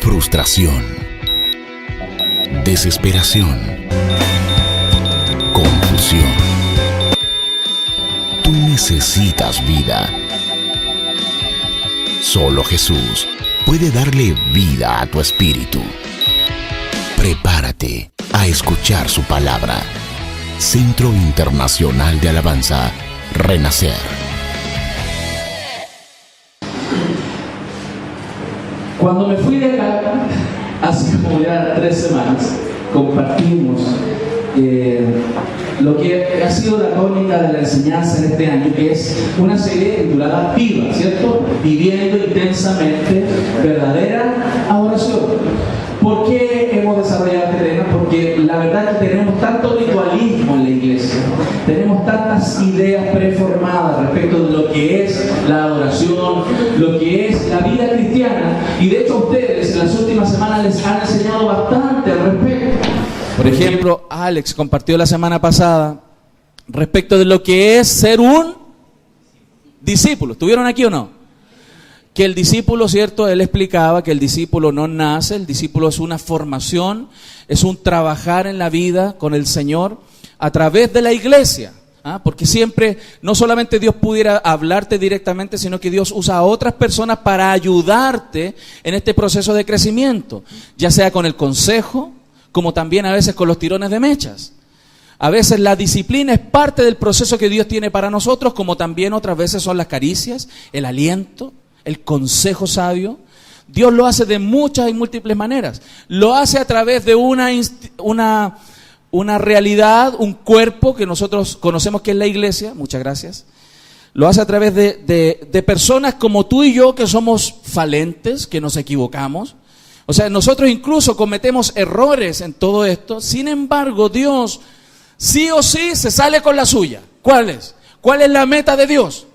frustración, desesperación, confusión. Tú necesitas vida. Solo Jesús puede darle vida a tu espíritu. Prepárate a escuchar su palabra. Centro Internacional de Alabanza, Renacer. Cuando me fui de acá, hace como ya 3 semanas, compartimos lo que ha sido la tónica de la enseñanza en este año, que es una serie titulada Viva, ¿cierto? Viviendo intensamente verdadera adoración. ¿Por qué hemos desarrollado este tema? Porque la verdad es que tenemos tanto ritualismo en la iglesia, tenemos tantas ideas preformadas respecto de lo que es la adoración, lo que es la vida cristiana, y de hecho ustedes en las últimas semanas les han enseñado bastante al respecto. Por ejemplo, Alex compartió la semana pasada respecto de lo que es ser un discípulo. ¿Estuvieron aquí o no? Que el discípulo, ¿cierto? Él explicaba que el discípulo no nace, el discípulo es una formación, es un trabajar en la vida con el Señor a través de la iglesia. Porque siempre, no solamente Dios pudiera hablarte directamente, sino que Dios usa a otras personas para ayudarte en este proceso de crecimiento, ya sea con el consejo, como también a veces con los tirones de mechas. A veces la disciplina es parte del proceso que Dios tiene para nosotros, como también otras veces son las caricias, el aliento, el consejo sabio. Dios lo hace de muchas y múltiples maneras. Lo hace a través de una realidad, un cuerpo que nosotros conocemos que es la iglesia. Muchas gracias. Lo hace a través de personas como tú y yo, que somos falentes, que nos equivocamos. O sea, nosotros incluso cometemos errores en todo esto. Sin embargo, Dios sí o sí se sale con la suya. ¿Cuál es? ¿Cuál es la meta de Dios?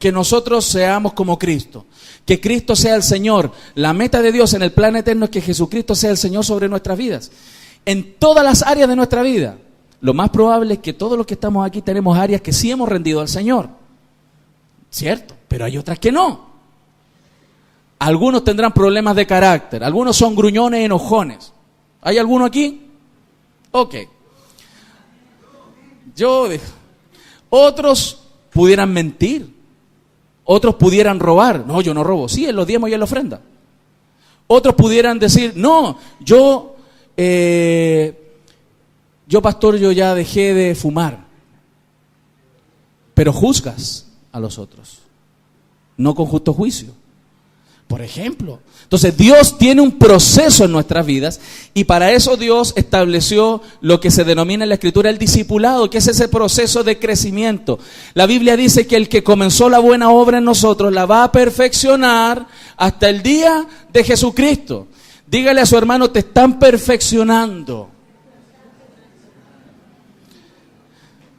Que nosotros seamos como Cristo, que Cristo sea el Señor. La meta de Dios en el plan eterno es que Jesucristo sea el Señor sobre nuestras vidas, en todas las áreas de nuestra vida. Lo más probable es que todos los que estamos aquí tenemos áreas que sí hemos rendido al Señor, cierto, pero hay otras que no. Algunos tendrán problemas de carácter, algunos son gruñones y enojones. ¿Hay alguno aquí? Ok. Otros pudieran mentir. Otros pudieran robar. No, yo no robo. Sí, en los diezmos y en la ofrenda. Otros pudieran decir, no, yo pastor, yo ya dejé de fumar. Pero juzgas a los otros, no con justo juicio. Por ejemplo. Entonces Dios tiene un proceso en nuestras vidas, y para eso Dios estableció lo que se denomina en la Escritura el discipulado, que es ese proceso de crecimiento. La Biblia dice que el que comenzó la buena obra en nosotros la va a perfeccionar hasta el día de Jesucristo. Dígale a su hermano, te están perfeccionando.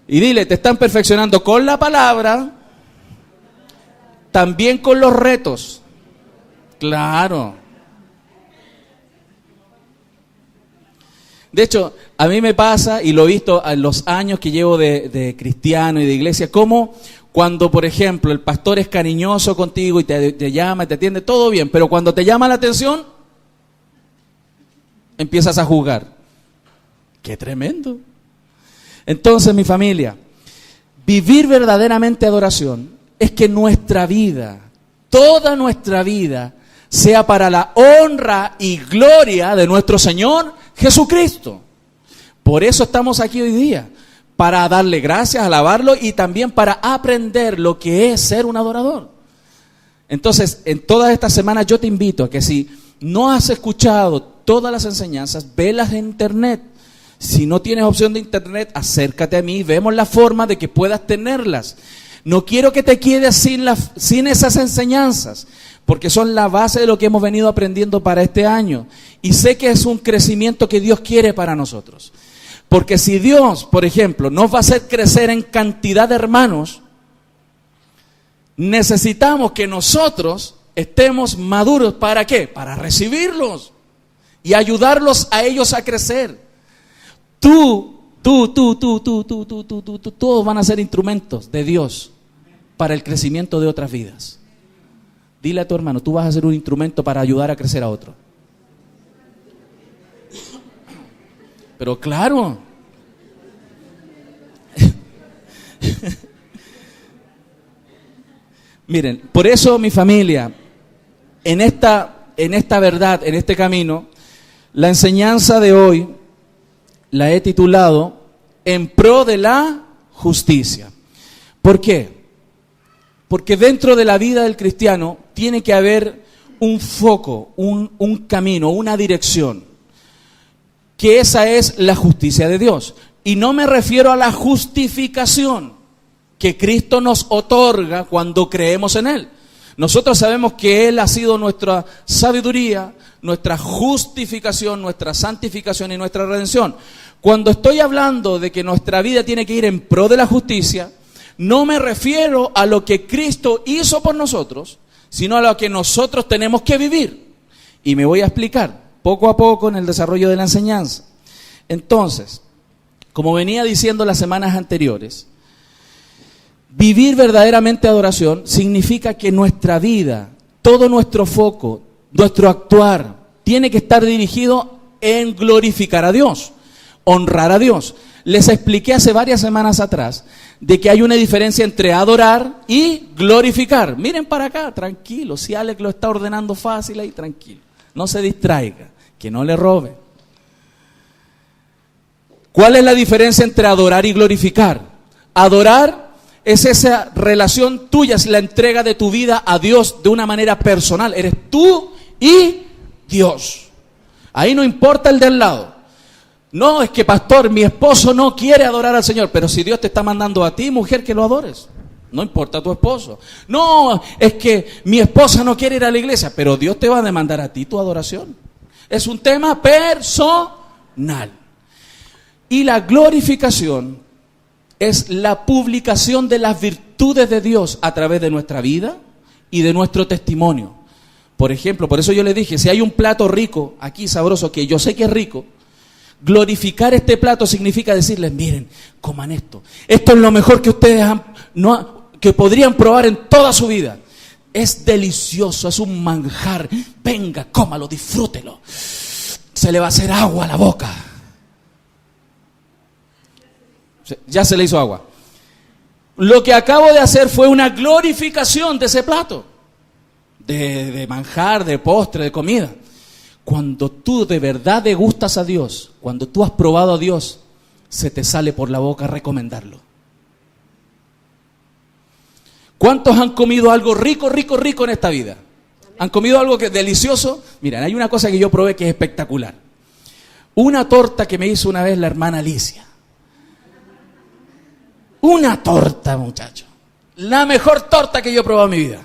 Y dile, te están perfeccionando con la palabra, también con los retos. Claro. De hecho, a mí me pasa, y lo he visto en los años que llevo de cristiano y de iglesia, como cuando, por ejemplo, el pastor es cariñoso contigo y te llama y te atiende, todo bien, pero cuando te llama la atención, empiezas a juzgar. ¡Qué tremendo! Entonces, mi familia, vivir verdaderamente adoración es que nuestra vida, toda nuestra vida, sea para la honra y gloria de nuestro Señor Jesucristo. Por eso estamos aquí hoy día, para darle gracias, alabarlo, y también para aprender lo que es ser un adorador. Entonces, en todas estas semanas yo te invito a que si no has escuchado todas las enseñanzas, velas en internet. Si no tienes opción de internet, acércate a mí y vemos la forma de que puedas tenerlas. No quiero que te quedes sin esas enseñanzas, porque son la base de lo que hemos venido aprendiendo para este año. Y sé que es un crecimiento que Dios quiere para nosotros. Porque si Dios, por ejemplo, nos va a hacer crecer en cantidad de hermanos, necesitamos que nosotros estemos maduros. ¿Para qué? Para recibirlos y ayudarlos a ellos a crecer. Todos van a ser instrumentos de Dios para el crecimiento de otras vidas. Dile a tu hermano, tú vas a ser un instrumento para ayudar a crecer a otro. Pero claro. Miren, por eso mi familia, en esta verdad, en este camino, la enseñanza de hoy la he titulado En pro de la justicia. ¿Por qué? Porque dentro de la vida del cristiano tiene que haber un foco, un camino, una dirección, que esa es la justicia de Dios. Y no me refiero a la justificación que Cristo nos otorga cuando creemos en Él. Nosotros sabemos que Él ha sido nuestra sabiduría, nuestra justificación, nuestra santificación y nuestra redención. Cuando estoy hablando de que nuestra vida tiene que ir en pro de la justicia, no me refiero a lo que Cristo hizo por nosotros, sino a lo que nosotros tenemos que vivir. Y me voy a explicar poco a poco en el desarrollo de la enseñanza. Entonces, como venía diciendo las semanas anteriores, vivir verdaderamente adoración significa que nuestra vida, todo nuestro foco, nuestro actuar, tiene que estar dirigido en glorificar a Dios, honrar a Dios. Les expliqué hace varias semanas atrás de que hay una diferencia entre adorar y glorificar. Miren para acá, tranquilo, si Alex lo está ordenando fácil ahí, tranquilo. No se distraiga, que no le robe. ¿Cuál es la diferencia entre adorar y glorificar? Adorar es esa relación tuya, es la entrega de tu vida a Dios de una manera personal. Eres tú y Dios. Ahí no importa el del lado. No, es que pastor, mi esposo no quiere adorar al Señor, pero si Dios te está mandando a ti, mujer, que lo adores. No importa tu esposo. No, es que mi esposa no quiere ir a la iglesia, pero Dios te va a demandar a ti tu adoración. Es un tema personal. Y la glorificación es la publicación de las virtudes de Dios a través de nuestra vida y de nuestro testimonio. Por ejemplo, por eso yo le dije, si hay un plato rico, aquí sabroso, que yo sé que es rico, glorificar este plato significa decirles, miren, coman esto. Esto es lo mejor que ustedes que podrían probar en toda su vida. Es delicioso, es un manjar. Venga, cómalo, disfrútelo. Se le va a hacer agua a la boca. Ya se le hizo agua. Lo que acabo de hacer fue una glorificación de ese plato. De manjar, de postre, de comida. Cuando tú de verdad degustas a Dios, cuando tú has probado a Dios, se te sale por la boca recomendarlo. ¿Cuántos han comido algo rico, rico, rico en esta vida? ¿Han comido algo que es delicioso? Miren, hay una cosa que yo probé que es espectacular. Una torta que me hizo una vez la hermana Alicia. Una torta, muchacho. La mejor torta que yo he probado en mi vida.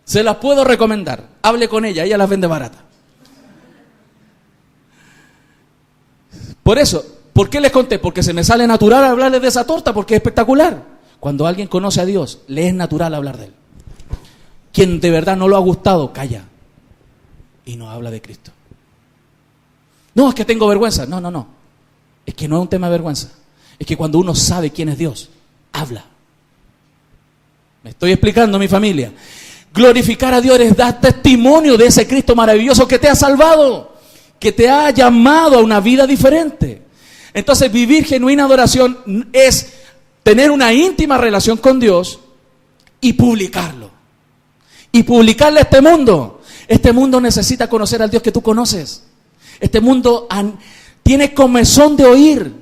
Se las puedo recomendar. Hable con ella las vende barata. Por eso, ¿por qué les conté? Porque se me sale natural hablarles de esa torta, porque es espectacular. Cuando alguien conoce a Dios, le es natural hablar de Él. Quien de verdad no lo ha gustado, calla. Y no habla de Cristo. No, es que tengo vergüenza. No. Es que no es un tema de vergüenza. Es que cuando uno sabe quién es Dios, habla. ¿Me estoy explicando, mi familia? Glorificar a Dios es dar testimonio de ese Cristo maravilloso que te ha salvado, que te ha llamado a una vida diferente. Entonces, vivir genuina adoración es tener una íntima relación con Dios y publicarlo. Y publicarle a este mundo. Este mundo necesita conocer al Dios que tú conoces. Este mundo tiene comezón de oír.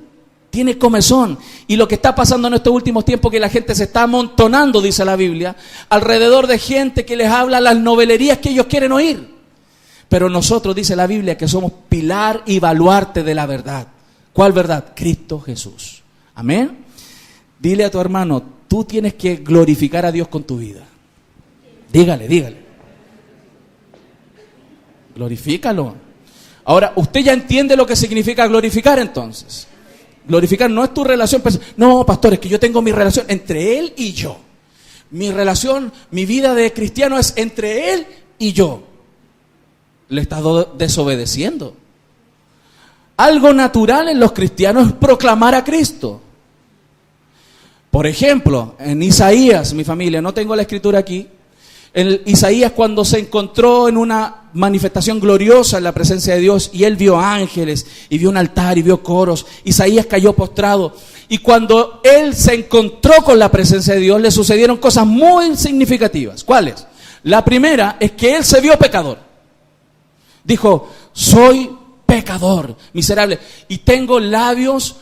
Tiene comezón. Y lo que está pasando en estos últimos tiempos, que la gente se está amontonando, dice la Biblia, alrededor de gente que les habla las novelerías que ellos quieren oír. Pero nosotros, dice la Biblia, que somos pilar y baluarte de la verdad. ¿Cuál verdad? Cristo Jesús. Amén. Dile a tu hermano, tú tienes que glorificar a Dios con tu vida. Dígale. Glorifícalo. Ahora, usted ya entiende lo que significa glorificar entonces. Glorificar no es tu relación personal. No, pastor, es que yo tengo mi relación entre Él y yo. Mi relación, mi vida de cristiano es entre Él y yo. Le estás desobedeciendo. Algo natural en los cristianos es proclamar a Cristo. Por ejemplo, en Isaías, mi familia, no tengo la escritura aquí. En Isaías, cuando se encontró en una manifestación gloriosa en la presencia de Dios, y él vio ángeles, y vio un altar, y vio coros. Isaías cayó postrado, y cuando él se encontró con la presencia de Dios, le sucedieron cosas muy significativas. ¿Cuáles? La primera es que él se vio pecador. Dijo: soy pecador, miserable, y tengo labios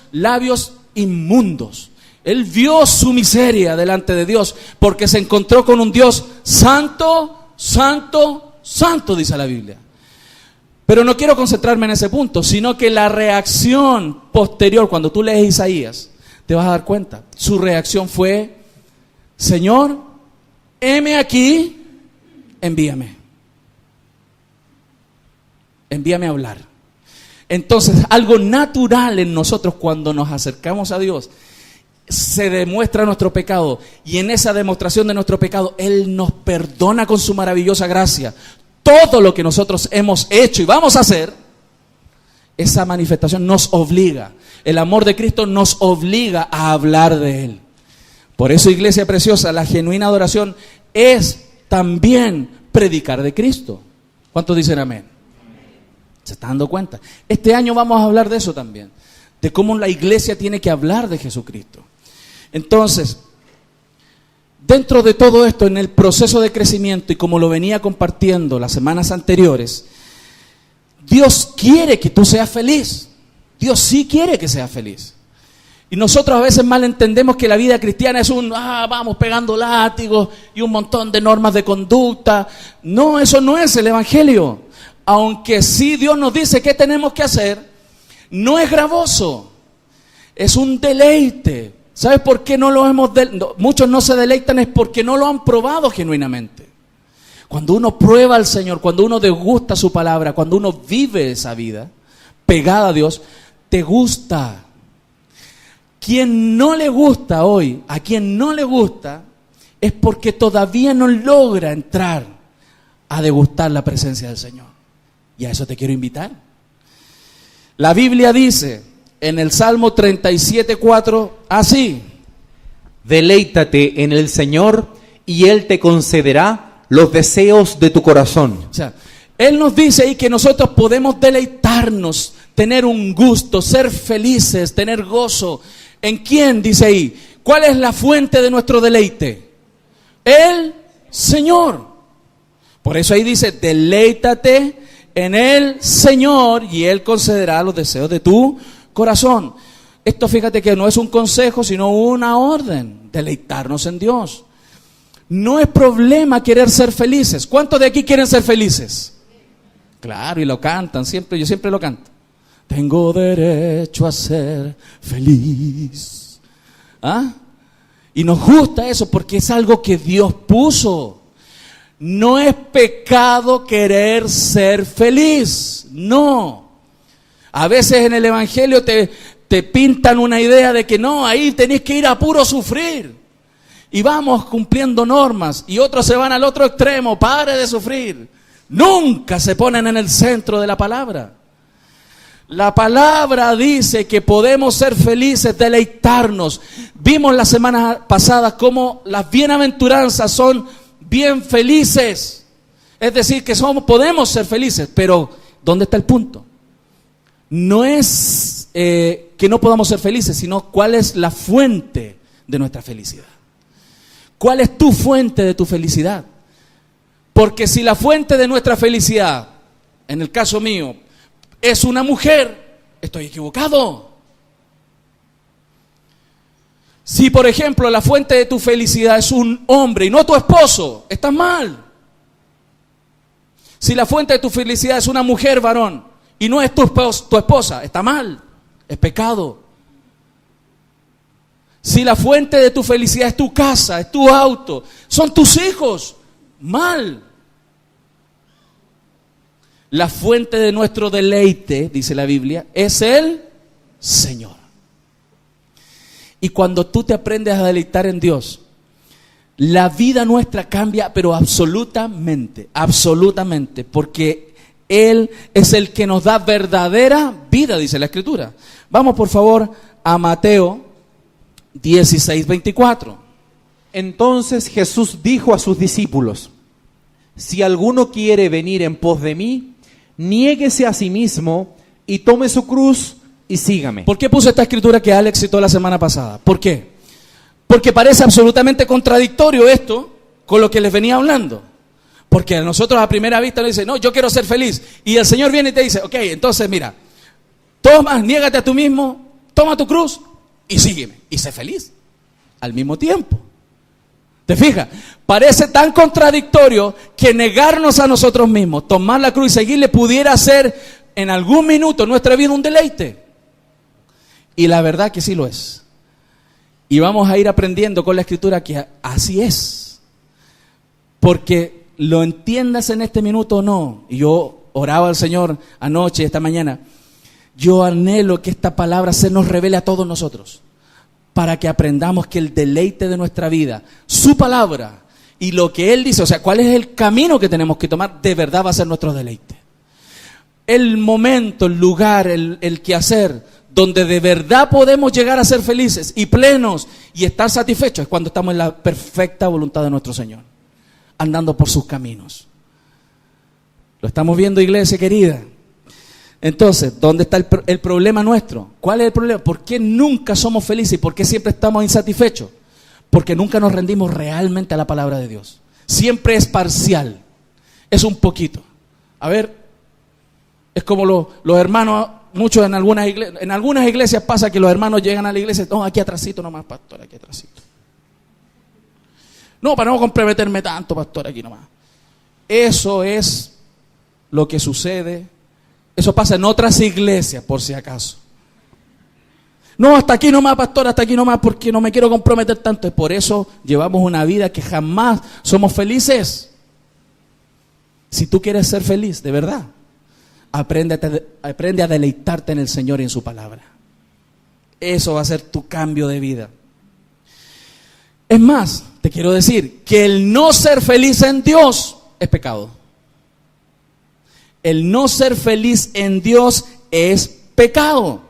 inmundos. Él vio su miseria delante de Dios, porque se encontró con un Dios santo, santo, santo, dice la Biblia. Pero no quiero concentrarme en ese punto, sino que la reacción posterior, cuando tú lees Isaías, te vas a dar cuenta. Su reacción fue: Señor, heme aquí, envíame. Envíame a hablar. Entonces, algo natural en nosotros cuando nos acercamos a Dios, se demuestra nuestro pecado, y en esa demostración de nuestro pecado, Él nos perdona con su maravillosa gracia. Todo lo que nosotros hemos hecho y vamos a hacer, esa manifestación nos obliga. El amor de Cristo nos obliga a hablar de Él. Por eso, iglesia preciosa, la genuina adoración es también predicar de Cristo. ¿Cuántos dicen amén? ¿Se están dando cuenta? Este año vamos a hablar de eso también, de cómo la iglesia tiene que hablar de Jesucristo. Entonces, dentro de todo esto, en el proceso de crecimiento, y como lo venía compartiendo las semanas anteriores, Dios quiere que tú seas feliz. Dios sí quiere que seas feliz. Y nosotros a veces malentendemos que la vida cristiana es vamos pegando látigos y un montón de normas de conducta. No, eso no es el evangelio. Aunque sí Dios nos dice qué tenemos que hacer, no es gravoso, es un deleite. ¿Sabes por qué no lo hemos muchos no se deleitan? Es porque no lo han probado genuinamente. Cuando uno prueba al Señor, cuando uno degusta su palabra, cuando uno vive esa vida pegada a Dios, te gusta. Quien no le gusta hoy, a quien no le gusta, es porque todavía no logra entrar a degustar la presencia del Señor. Y a eso te quiero invitar. La Biblia dice en el Salmo 37:4 así: deleítate en el Señor y Él te concederá los deseos de tu corazón. O sea, Él nos dice ahí que nosotros podemos deleitarnos, tener un gusto, ser felices, tener gozo. ¿En quién? Dice ahí. ¿Cuál es la fuente de nuestro deleite? El Señor. Por eso ahí dice: deleítate en el Señor y Él concederá los deseos de tu corazón. Esto, fíjate que no es un consejo, sino una orden. Deleitarnos en Dios. No es problema querer ser felices. ¿Cuántos de aquí quieren ser felices? Claro, y lo cantan siempre, yo siempre lo canto. Tengo derecho a ser feliz. ¿Ah? Y nos gusta eso porque es algo que Dios puso. No es pecado querer ser feliz, no. A veces en el evangelio te pintan una idea de que no, ahí tenés que ir a puro sufrir. Y vamos cumpliendo normas, y otros se van al otro extremo: pare de sufrir. Nunca se ponen en el centro de la palabra. La palabra dice que podemos ser felices, deleitarnos. Vimos la semana pasada cómo las bienaventuranzas son bien felices. Es decir, que podemos ser felices, pero ¿dónde está el punto? No es que no podamos ser felices, sino cuál es la fuente de nuestra felicidad. ¿Cuál es tu fuente de tu felicidad? Porque si la fuente de nuestra felicidad, en el caso mío, es una mujer, estoy equivocado. Si, por ejemplo, la fuente de tu felicidad es un hombre y no tu esposo, estás mal. Si la fuente de tu felicidad es una mujer, varón, y no es tu esposa, está mal, es pecado. Si la fuente de tu felicidad es tu casa, es tu auto, son tus hijos, mal. La fuente de nuestro deleite, dice la Biblia, es el Señor. Y cuando tú te aprendes a deleitar en Dios, la vida nuestra cambia, pero absolutamente, absolutamente, porque Él es el que nos da verdadera vida, dice la Escritura. Vamos por favor a Mateo 16:24. Entonces Jesús dijo a sus discípulos: si alguno quiere venir en pos de mí, niéguese a sí mismo y tome su cruz y sígame. ¿Por qué puse esta escritura que Alex citó la semana pasada? ¿Por qué? Porque parece absolutamente contradictorio esto con lo que les venía hablando. Porque a nosotros a primera vista nos dice, no, yo quiero ser feliz. Y el Señor viene y te dice, ok, entonces mira, toma, niégate a tú mismo, toma tu cruz y sígueme. Y sé feliz al mismo tiempo. ¿Te fijas? Parece tan contradictorio que negarnos a nosotros mismos, tomar la cruz y seguirle pudiera ser en algún minuto en nuestra vida un deleite. Y la verdad que sí lo es. Y vamos a ir aprendiendo con la escritura que así es. Porque lo entiendas en este minuto o no. Y yo oraba al Señor anoche, esta mañana. Yo anhelo que esta palabra se nos revele a todos nosotros. Para que aprendamos que el deleite de nuestra vida, su palabra y lo que Él dice, o sea, cuál es el camino que tenemos que tomar, de verdad va a ser nuestro deleite. El momento, el lugar, el quehacer, donde de verdad podemos llegar a ser felices y plenos y estar satisfechos, es cuando estamos en la perfecta voluntad de nuestro Señor, andando por sus caminos. ¿Lo estamos viendo, iglesia querida? Entonces, ¿dónde está el problema nuestro? ¿Cuál es el problema? ¿Por qué nunca somos felices y por qué siempre estamos insatisfechos? Porque nunca nos rendimos realmente a la palabra de Dios. Siempre es parcial, es un poquito. A ver, es como los hermanos, muchos en algunas iglesias pasa que los hermanos llegan a la iglesia, no, aquí atrásito nomás, pastor, aquí atrásito. No, para no comprometerme tanto, pastor, aquí nomás. Eso es lo que sucede. Eso pasa en otras iglesias, por si acaso. No, hasta aquí nomás, pastor, hasta aquí nomás, porque no me quiero comprometer tanto. Y por eso llevamos una vida que jamás somos felices. Si tú quieres ser feliz, de verdad, aprende a deleitarte en el Señor y en su palabra. Eso va a ser tu cambio de vida. Es más, te quiero decir que el no ser feliz en Dios es pecado. El no ser feliz en Dios es pecado.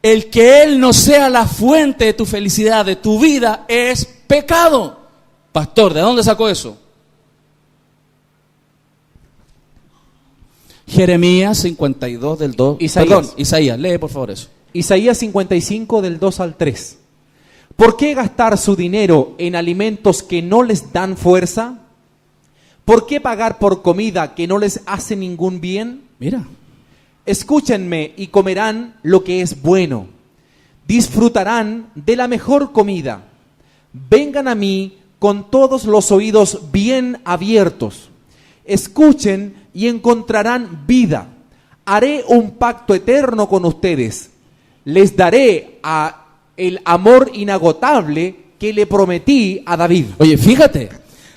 El que Él no sea la fuente de tu felicidad, de tu vida, es pecado. Pastor, ¿de dónde sacó eso? Jeremías 52 del 2. Isaías, lee por favor eso. Isaías 55 del 2 al 3. ¿Por qué gastar su dinero en alimentos que no les dan fuerza? ¿Por qué pagar por comida que no les hace ningún bien? Mira. Escúchenme y comerán lo que es bueno. Disfrutarán de la mejor comida. Vengan a mí con todos los oídos bien abiertos. Escuchen y encontrarán vida. Haré un pacto eterno con ustedes. Les daré el amor inagotable que le prometí a David. Oye, fíjate,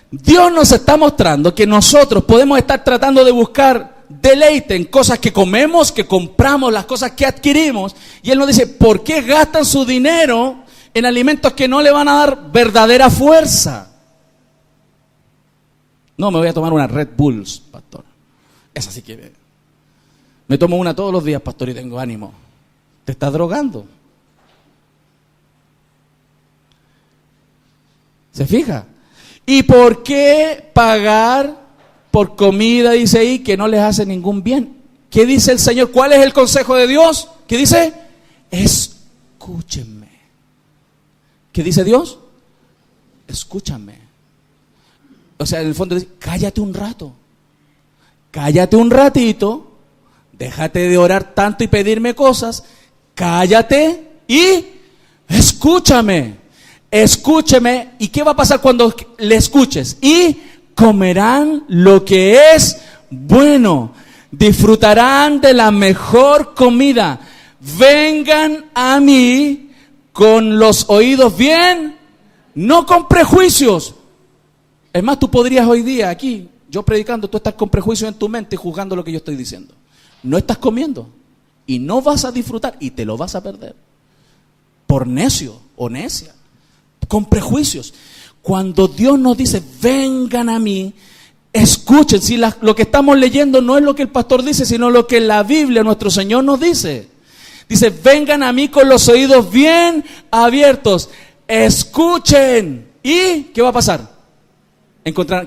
Dios nos está mostrando que nosotros podemos estar tratando de buscar deleite en cosas que comemos, que compramos, las cosas que adquirimos. Y Él nos dice, ¿por qué gastan su dinero en alimentos que no le van a dar verdadera fuerza? No, me voy a tomar una Red Bulls, pastor. Esa sí que me tomo una todos los días, pastor, y tengo ánimo. ¿Te estás drogando? ¿Se fija? ¿Y por qué pagar por comida, dice ahí, que no les hace ningún bien? ¿Qué dice el Señor? ¿Cuál es el consejo de Dios? ¿Qué dice? Escúchenme. ¿Qué dice Dios? Escúchame. O sea, en el fondo dice, cállate un rato. Cállate un ratito. Déjate de orar tanto y pedirme cosas. Cállate y escúchame. Escúcheme. ¿Y qué va a pasar cuando le escuches? Y comerán lo que es bueno. Disfrutarán de la mejor comida. Vengan a mí con los oídos bien, no con prejuicios. Es más, tú podrías hoy día aquí, yo predicando, tú estás con prejuicios en tu mente juzgando lo que yo estoy diciendo. No estás comiendo y no vas a disfrutar y te lo vas a perder. Por necio o necia, con prejuicios. Cuando Dios nos dice, vengan a mí, escuchen. Si lo que estamos leyendo no es lo que el pastor dice, sino lo que la Biblia, nuestro Señor, nos dice. Dice, vengan a mí con los oídos bien abiertos. Escuchen. ¿Y qué va a pasar?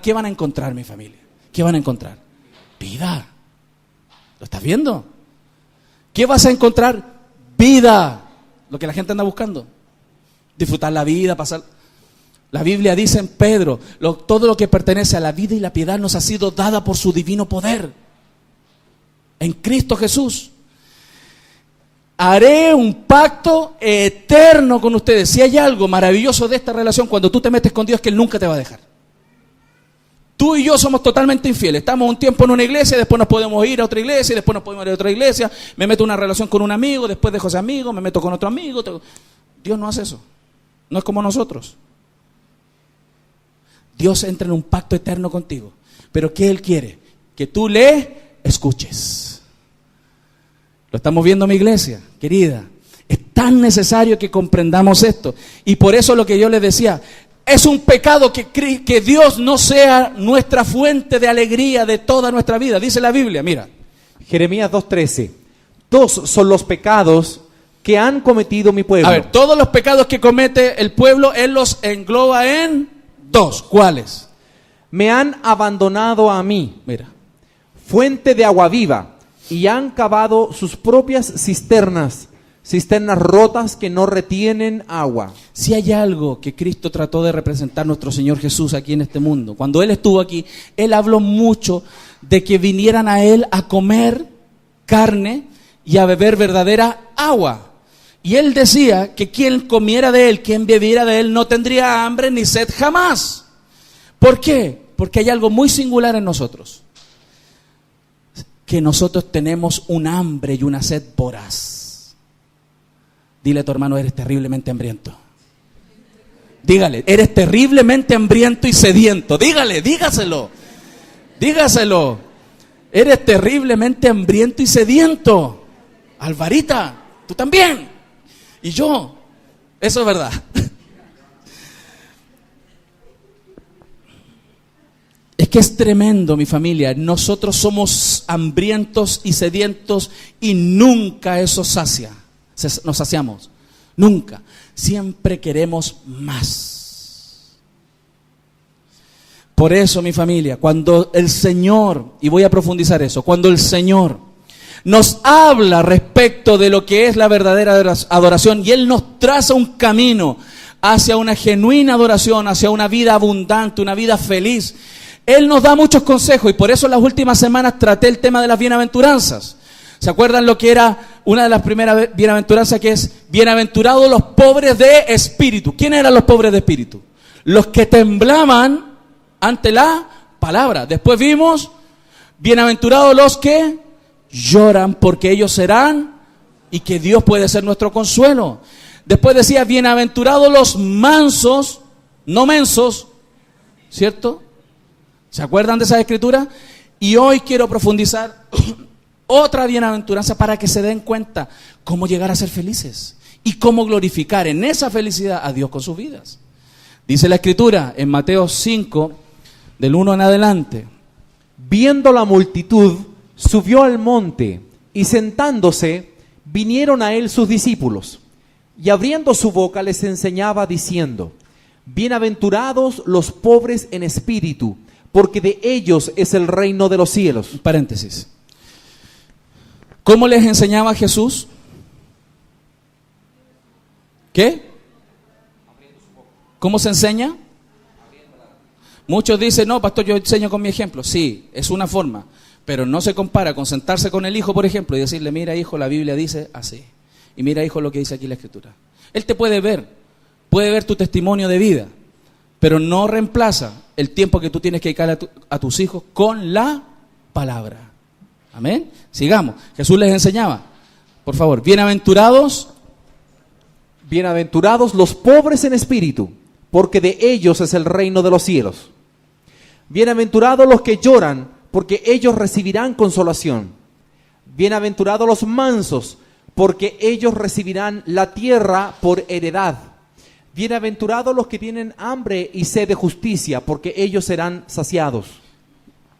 ¿Qué van a encontrar, mi familia? ¿qué van a encontrar? Vida. ¿Lo estás viendo? ¿Qué vas a encontrar? Vida. Lo que la gente anda buscando. Disfrutar la vida, pasar. La Biblia dice en Pedro, todo lo que pertenece a la vida y la piedad nos ha sido dada por su divino poder. En Cristo Jesús. Haré un pacto eterno con ustedes. Si hay algo maravilloso de esta relación, cuando tú te metes con Dios, es que Él nunca te va a dejar. Tú y yo somos totalmente infieles. Estamos un tiempo en una iglesia, después nos podemos ir a otra iglesia, después nos podemos ir a otra iglesia. Me meto en una relación con un amigo, después dejo ese amigo, me meto con otro amigo. Dios no hace eso. No es como nosotros. Dios entra en un pacto eterno contigo. Pero ¿qué Él quiere? Que tú le escuches. Lo estamos viendo, mi iglesia, querida. Es tan necesario que comprendamos esto. Y por eso lo que yo les decía, es un pecado que Dios no sea nuestra fuente de alegría de toda nuestra vida. Dice la Biblia, mira. Jeremías 2:13. Dos son los pecados que han cometido mi pueblo. A ver, todos los pecados que comete el pueblo, Él los engloba en dos. ¿Cuáles? Me han abandonado a mí, Mira. fuente de agua viva, y han cavado sus propias cisternas rotas que no retienen agua. Si hay algo que Cristo trató de representar nuestro Señor Jesús aquí en este mundo, cuando Él estuvo aquí, Él habló mucho de que vinieran a Él a comer carne y a beber verdadera agua. Y Él decía que quien comiera de Él, quien bebiera de Él, no tendría hambre ni sed jamás. ¿Por qué? Porque hay algo muy singular en nosotros. Que nosotros tenemos un hambre y una sed voraz. Dile a tu hermano, eres terriblemente hambriento. Dígale, eres terriblemente hambriento y sediento. Dígale, dígaselo. Dígaselo. Eres terriblemente hambriento y sediento. Alvarita, tú también. Y yo. Eso es verdad. Es que es tremendo, mi familia. Nosotros somos hambrientos y sedientos y nunca eso sacia. Nos saciamos. Nunca. Siempre queremos más. Por eso, mi familia, cuando el Señor, y voy a profundizar eso, cuando el Señor nos habla respecto de lo que es la verdadera adoración y Él nos traza un camino hacia una genuina adoración, hacia una vida abundante, una vida feliz, Él nos da muchos consejos y por eso en las últimas semanas traté el tema de las bienaventuranzas. ¿Se acuerdan lo que era una de las primeras bienaventuranzas, que es bienaventurados los pobres de espíritu? ¿Quiénes eran los pobres de espíritu? Los que temblaban ante la palabra. Después vimos bienaventurados los que lloran, porque ellos serán, y que Dios puede ser nuestro consuelo. Después decía bienaventurados los mansos, no mensos, ¿cierto? ¿Se acuerdan de esa escritura? Y hoy quiero profundizar otra bienaventuranza para que se den cuenta cómo llegar a ser felices y cómo glorificar en esa felicidad a Dios con sus vidas. Dice la escritura en Mateo 5, del 1 en adelante. Viendo la multitud, subió al monte y sentándose, vinieron a él sus discípulos. Y abriendo su boca les enseñaba diciendo: bienaventurados los pobres en espíritu, porque de ellos es el reino de los cielos. Paréntesis. ¿Cómo les enseñaba Jesús? ¿Qué? ¿Cómo se enseña? Muchos dicen, no, pastor, yo enseño con mi ejemplo. Sí, es una forma, pero no se compara con sentarse con el hijo, por ejemplo, y decirle, mira, hijo, la Biblia dice así. Y mira, hijo, lo que dice aquí la Escritura. Él te puede ver tu testimonio de vida, pero no reemplaza el tiempo que tú tienes que dedicar a tus hijos con la palabra. Amén. Sigamos. Jesús les enseñaba. Por favor, bienaventurados los pobres en espíritu, porque de ellos es el reino de los cielos. Bienaventurados los que lloran, porque ellos recibirán consolación. Bienaventurados los mansos, porque ellos recibirán la tierra por heredad. Bienaventurados los que tienen hambre y sed de justicia, porque ellos serán saciados.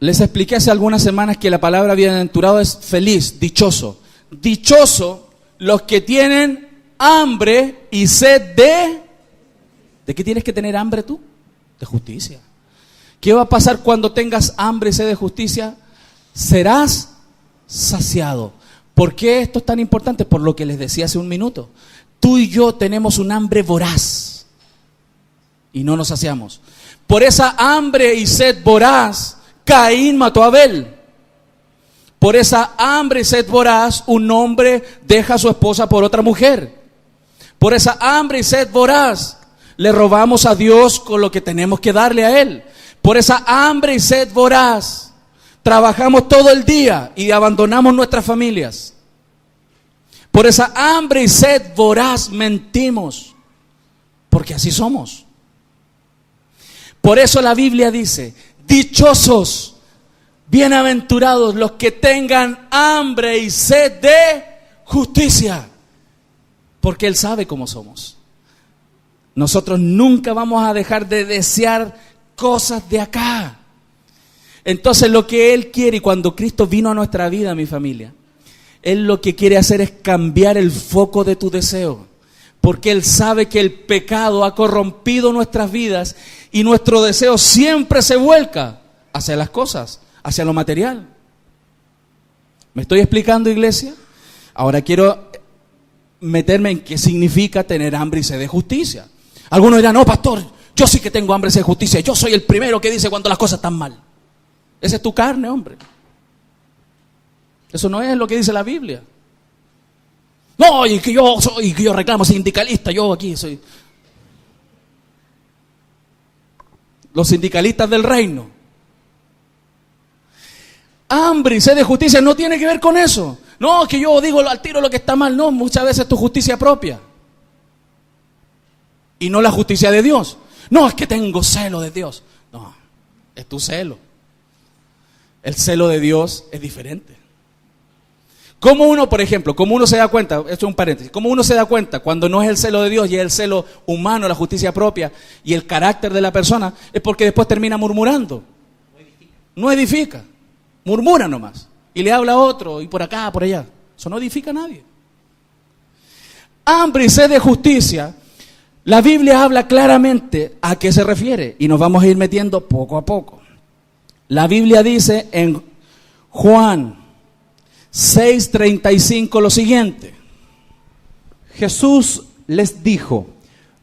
Les expliqué hace algunas semanas que la palabra bienaventurado es feliz, dichoso. Dichoso los que tienen hambre y sed de... ¿De qué tienes que tener hambre tú? De justicia. ¿Qué va a pasar cuando tengas hambre y sed de justicia? Serás saciado. ¿Por qué esto es tan importante? Por lo que les decía hace un minuto. Tú y yo tenemos un hambre voraz y no nos saciamos. Por esa hambre y sed voraz, Caín mató a Abel. Por esa hambre y sed voraz, un hombre deja a su esposa por otra mujer. Por esa hambre y sed voraz, le robamos a Dios con lo que tenemos que darle a Él. Por esa hambre y sed voraz, trabajamos todo el día y abandonamos nuestras familias. Por esa hambre y sed voraz mentimos, porque así somos. Por eso la Biblia dice, dichosos, bienaventurados los que tengan hambre y sed de justicia, porque Él sabe cómo somos. Nosotros nunca vamos a dejar de desear cosas de acá. Entonces lo que Él quiere, y cuando Cristo vino a nuestra vida, mi familia, Él lo que quiere hacer es cambiar el foco de tu deseo, porque Él sabe que el pecado ha corrompido nuestras vidas y nuestro deseo siempre se vuelca hacia las cosas, hacia lo material. ¿Me estoy explicando, iglesia? Ahora quiero meterme en qué significa tener hambre y sed de justicia. Algunos dirán, no, pastor, yo sí que tengo hambre y sed de justicia, yo soy el primero que dice cuando las cosas están mal. Esa es tu carne, hombre. Eso no es lo que dice la Biblia. No, y que yo reclamo sindicalista, yo aquí soy. Los sindicalistas del reino. Hambre y sed de justicia no tiene que ver con eso. No, que yo digo al tiro lo que está mal. No, muchas veces es tu justicia propia. Y no la justicia de Dios. No, es que tengo celo de Dios. No, es tu celo. El celo de Dios es diferente. ¿Cómo uno, por ejemplo, cómo uno se da cuenta? Esto es un paréntesis. ¿Cómo uno se da cuenta cuando no es el celo de Dios y es el celo humano, la justicia propia y el carácter de la persona? Es porque después termina murmurando. No edifica. Murmura nomás. Y le habla a otro, y por acá, por allá. Eso no edifica a nadie. Hambre y sed de justicia. La Biblia habla claramente a qué se refiere. Y nos vamos a ir metiendo poco a poco. La Biblia dice en Juan 6:35 lo siguiente. Jesús les dijo,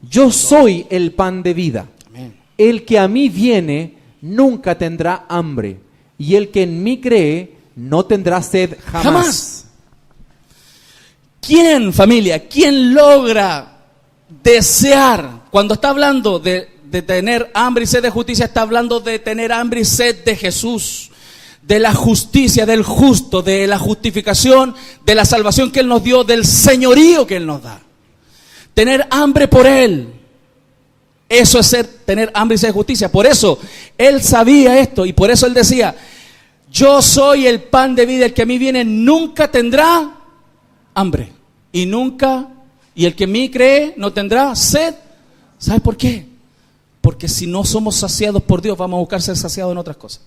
yo soy el pan de vida. Amén. El que a mí viene nunca tendrá hambre, y el que en mí cree no tendrá sed jamás. ¿Quién, familia? ¿Quién logra desear? Cuando está hablando de tener hambre y sed de justicia, está hablando de tener hambre y sed de Jesús, de la justicia, del justo, de la justificación, de la salvación que Él nos dio, del señorío que Él nos da. Tener hambre por Él. Eso es tener hambre y sed de justicia. Por eso Él sabía esto y por eso Él decía, yo soy el pan de vida, el que a mí viene nunca tendrá hambre. Y el que en mí cree no tendrá sed. ¿Sabe por qué? Porque si no somos saciados por Dios, vamos a buscar ser saciados en otras cosas.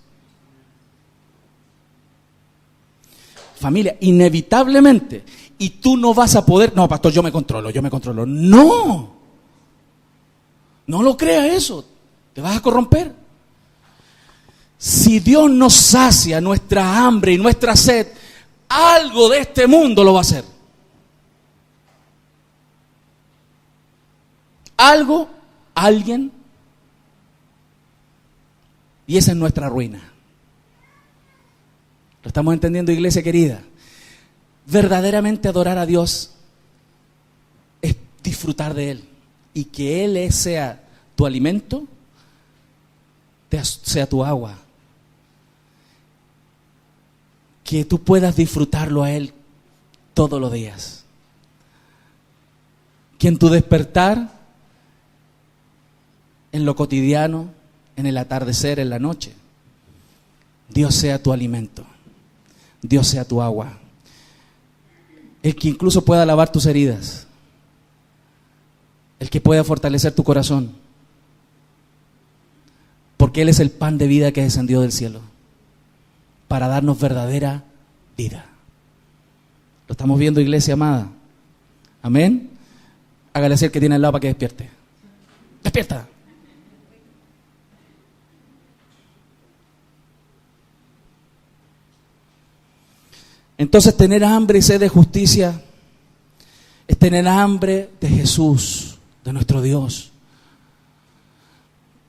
Familia, inevitablemente, y tú no vas a poder, no, pastor, yo me controlo. No lo creas eso, te vas a corromper. Si Dios nos sacia nuestra hambre y nuestra sed, algo de este mundo lo va a hacer. Algo, alguien, y esa es nuestra ruina. ¿Lo estamos entendiendo, iglesia querida? Verdaderamente adorar a Dios es disfrutar de Él. Y que Él sea tu alimento, sea tu agua. Que tú puedas disfrutarlo a Él todos los días. Que en tu despertar, en lo cotidiano, en el atardecer, en la noche, Dios sea tu alimento. Dios sea tu agua. El que incluso pueda lavar tus heridas. El que pueda fortalecer tu corazón. Porque Él es el pan de vida que descendió del cielo para darnos verdadera vida. ¿Lo estamos viendo, iglesia amada? Amén. Hágale así al que tiene al lado para que despierte. Despierta. Entonces tener hambre y sed de justicia es tener hambre de Jesús, de nuestro Dios.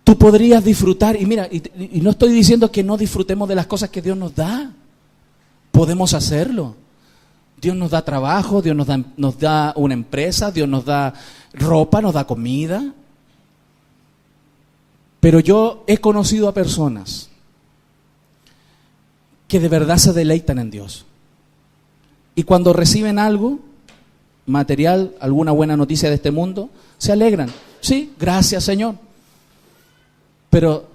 Tú podrías disfrutar, y mira, y no estoy diciendo que no disfrutemos de las cosas que Dios nos da. Podemos hacerlo. Dios nos da trabajo, Dios nos da una empresa, Dios nos da ropa, nos da comida. Pero yo he conocido a personas que de verdad se deleitan en Dios. Y cuando reciben algo material, alguna buena noticia de este mundo, se alegran. Sí, gracias Señor. Pero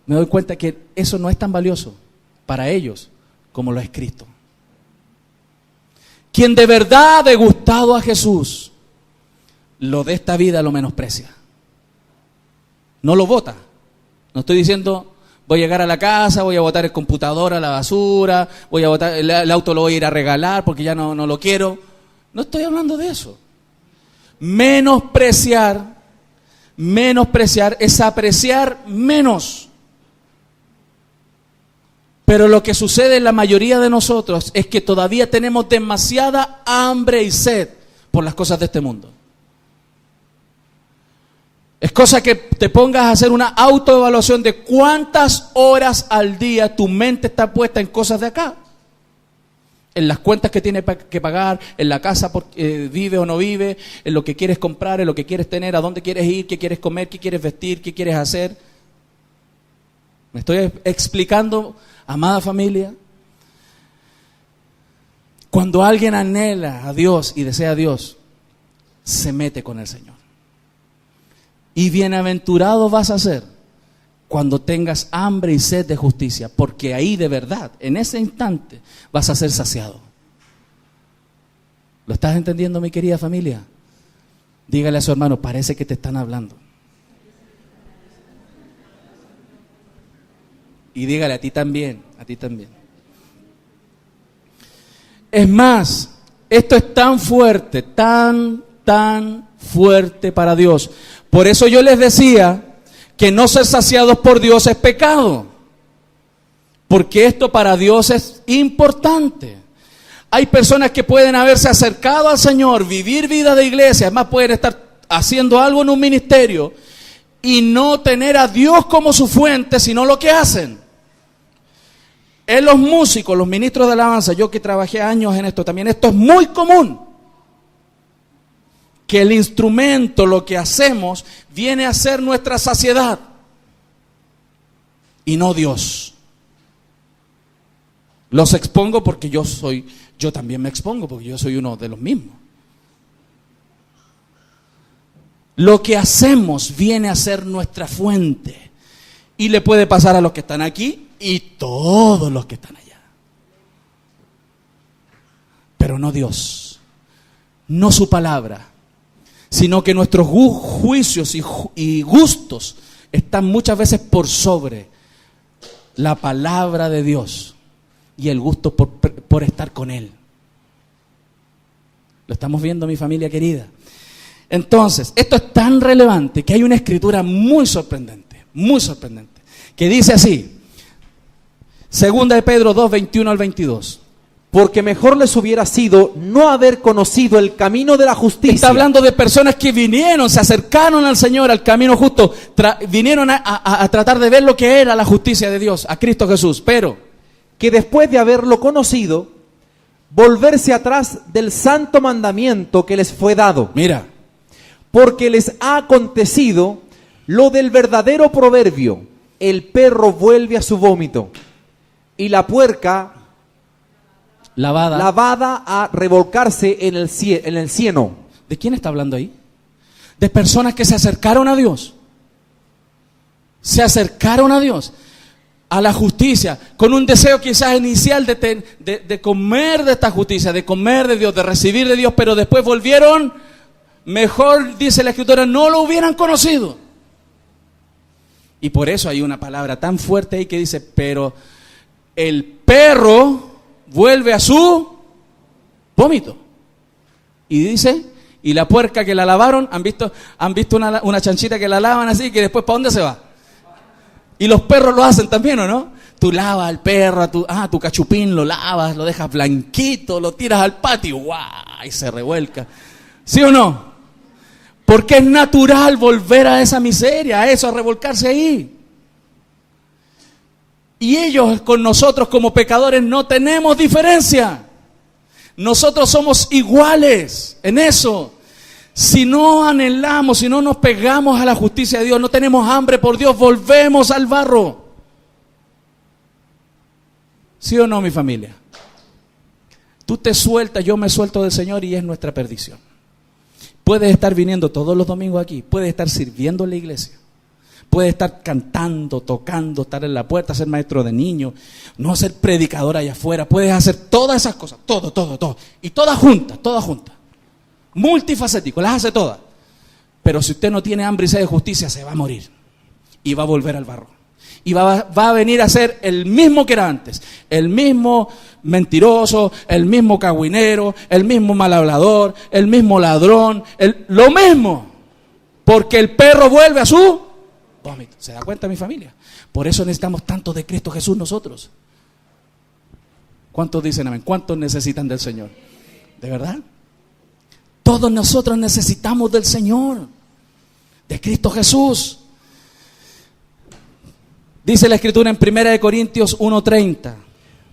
me doy cuenta que eso no es tan valioso para ellos como lo es Cristo. Quien de verdad ha degustado a Jesús, lo de esta vida lo menosprecia. No lo bota. No estoy diciendo, voy a llegar a la casa, voy a botar el computador a la basura, voy a botar el auto, lo voy a ir a regalar porque ya no lo quiero. No estoy hablando de eso. Menospreciar es apreciar menos. Pero lo que sucede en la mayoría de nosotros es que todavía tenemos demasiada hambre y sed por las cosas de este mundo. Es cosa que te pongas a hacer una autoevaluación de cuántas horas al día tu mente está puesta en cosas de acá. En las cuentas que tienes que pagar, en la casa vive o no vive, en lo que quieres comprar, en lo que quieres tener, a dónde quieres ir, qué quieres comer, qué quieres vestir, qué quieres hacer. ¿Me estoy explicando, amada familia? Cuando alguien anhela a Dios y desea a Dios, se mete con el Señor. Y bienaventurado vas a ser cuando tengas hambre y sed de justicia, porque ahí de verdad, en ese instante, vas a ser saciado. ¿Lo estás entendiendo, mi querida familia? Dígale a su hermano, parece que te están hablando. Y dígale a ti también, a ti también. Es más, esto es tan fuerte, tan fuerte para Dios. Por eso yo les decía que no ser saciados por Dios es pecado. Porque esto para Dios es importante. Hay personas que pueden haberse acercado al Señor, vivir vida de iglesia, además pueden estar haciendo algo en un ministerio y no tener a Dios como su fuente, sino lo que hacen. En los músicos, los ministros de alabanza, yo que trabajé años en esto también, esto es muy común. Que el instrumento, lo que hacemos, viene a ser nuestra saciedad y no Dios. Los expongo porque yo también me expongo porque yo soy uno de los mismos. Lo que hacemos viene a ser nuestra fuente y le puede pasar a los que están aquí y todos los que están allá. Pero no Dios, no su palabra, sino que nuestros juicios y gustos están muchas veces por sobre la palabra de Dios y el gusto por estar con Él. ¿Lo estamos viendo, mi familia querida? Entonces, esto es tan relevante que hay una escritura muy sorprendente, que dice así, 2 de Pedro 2, 21 al 22. Porque mejor les hubiera sido no haber conocido el camino de la justicia. Está hablando de personas que vinieron, se acercaron al Señor, al camino justo, vinieron a tratar de ver lo que era la justicia de Dios, a Cristo Jesús, pero que después de haberlo conocido, volverse atrás del santo mandamiento que les fue dado. Mira, porque les ha acontecido lo del verdadero proverbio, el perro vuelve a su vómito y la puerca lavada a revolcarse en el cieno. ¿De quién está hablando ahí? De personas que se acercaron a Dios. Se acercaron a Dios, a la justicia, con un deseo quizás inicial de comer de esta justicia, de comer de Dios, de recibir de Dios, pero después volvieron, mejor dice la Escritura, no lo hubieran conocido. Y por eso hay una palabra tan fuerte ahí que dice, pero el perro vuelve a su vómito. Y dice, y la puerca que la lavaron, ¿han visto una chanchita que la lavan así, que después ¿para dónde se va? Y los perros lo hacen también, ¿o no? Tú lavas al perro, a tu cachupín lo lavas, lo dejas blanquito, lo tiras al patio, ¡guau! Y se revuelca. ¿Sí o no? Porque es natural volver a esa miseria, a eso, a revolcarse ahí. Y ellos con nosotros como pecadores no tenemos diferencia. Nosotros somos iguales en eso. Si no anhelamos, si no nos pegamos a la justicia de Dios, no tenemos hambre por Dios, volvemos al barro. ¿Sí o no, mi familia? Tú te sueltas, yo me suelto del Señor y es nuestra perdición. Puedes estar viniendo todos los domingos aquí, puedes estar sirviendo en la iglesia, puedes estar cantando, tocando, estar en la puerta, ser maestro de niños, no ser predicador allá afuera, puedes hacer todas esas cosas, todo, y todas juntas, multifacético, las hace todas. Pero si usted no tiene hambre y sed de justicia, se va a morir y va a volver al barro. Y va a venir a ser el mismo que era antes, el mismo mentiroso, el mismo cagüinero, el mismo mal hablador, el mismo ladrón, lo mismo. Porque el perro vuelve a su vómito. ¿Se da cuenta, mi familia? Por eso necesitamos tanto de Cristo Jesús nosotros. ¿Cuántos dicen amén? ¿Cuántos necesitan del Señor? ¿De verdad? Todos nosotros necesitamos del Señor, de Cristo Jesús. Dice la Escritura en 1 Corintios 1:30.